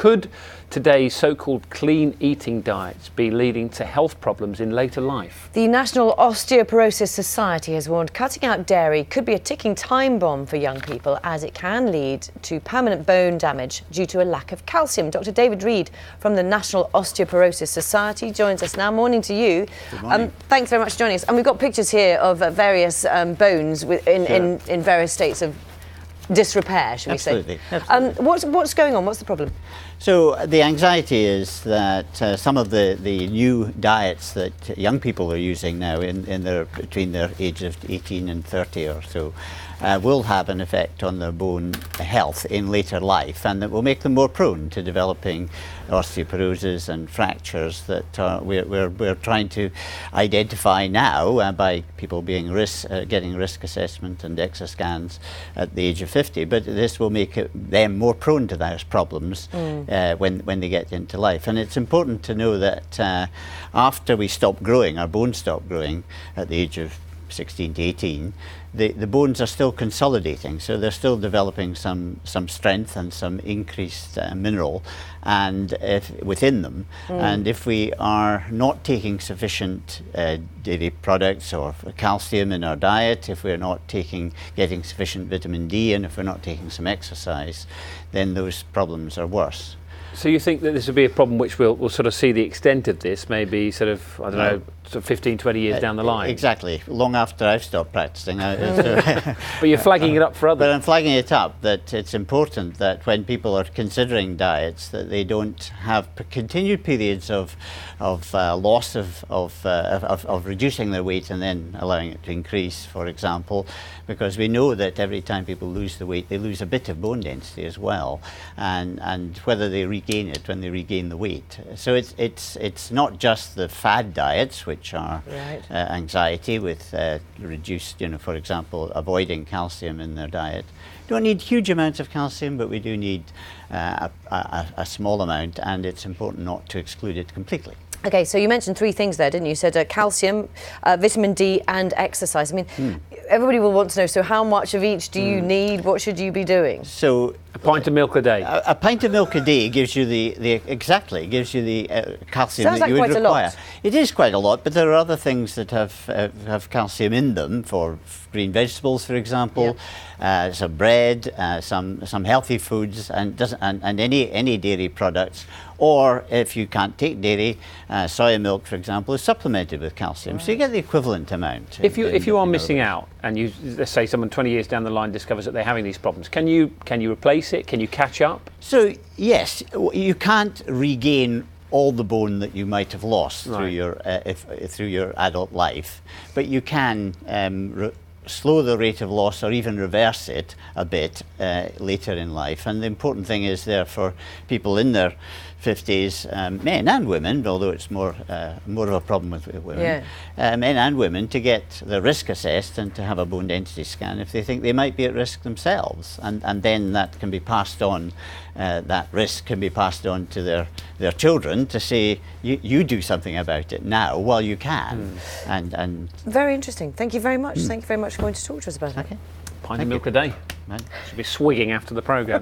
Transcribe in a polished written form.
Could today's so-called clean eating diets be leading to health problems in later life? The National Osteoporosis Society has warned cutting out dairy could be a ticking time bomb for young people, as it can lead to permanent bone damage due to a lack of calcium. Dr. David Reid from the National Osteoporosis Society joins us now. Morning to you. Good morning. Thanks very much for joining us. And we've got pictures here of various bones in various states of disrepair, should we say? Absolutely. What's going on? What's the problem? So the anxiety is that some of the new diets that young people are using now between their age of 18 and 30 or so will have an effect on their bone health in later life, and that will make them more prone to developing osteoporosis and fractures that we're trying to identify now by people being getting risk assessment and DEXA scans at the age of 50. But this will make them more prone to those problems when they get into life. And it's important to know that after we stop growing, our bones stop growing at the age of 16 to 18, the bones are still consolidating, so they're still developing some strength and some increased mineral and within them. And if we are not taking sufficient dairy products or calcium in our diet, if we're not getting sufficient vitamin D, and if we're not taking some exercise, then those problems are worse. So you think that this will be a problem which we'll sort of see the extent of this maybe sort of, I don't know, sort of 15, 20 years down the line? Exactly, long after I've stopped practicing. But you're flagging it up for others. But I'm flagging it up that it's important that when people are considering diets that they don't have continued periods of loss of reducing their weight and then allowing it to increase, for example, because we know that every time people lose the weight they lose a bit of bone density as well, and whether they regain it when they regain the weight. So it's not just the fad diets which are anxiety with reduced, for example, avoiding calcium in their diet. Don't need huge amounts of calcium, but we do need a small amount, and it's important not to exclude it completely. Okay, so you mentioned three things there, didn't you? You said calcium, vitamin D and exercise. I mean, everybody will want to know, so how much of each do you need? What should you be doing? So a pint of milk a day. A pint of milk a day gives you the calcium Sounds that you like would quite a require. lot. It is quite a lot, but there are other things that have calcium in them, for green vegetables, for example, some bread, some healthy foods, and any dairy products. Or if you can't take dairy, soya milk, for example, is supplemented with calcium, so you get the equivalent amount. If you are missing out, and let's say someone 20 years down the line discovers that they're having these problems, can you replace it? Can you catch up? So yes, you can't regain all the bone that you might have lost through your adult life, but you can slow the rate of loss or even reverse it a bit later in life. And the important thing is there for people in their 50s, men and women, although it's more of a problem with women, men and women, to get the risk assessed and to have a bone density scan if they think they might be at risk themselves, and then that can be passed on. That risk can be passed on to their children to say, you do something about it now while you can. And very interesting. Thank you very much. Thank you very much for going to talk to us about it. Pint of milk a day. Should be swigging after the programme.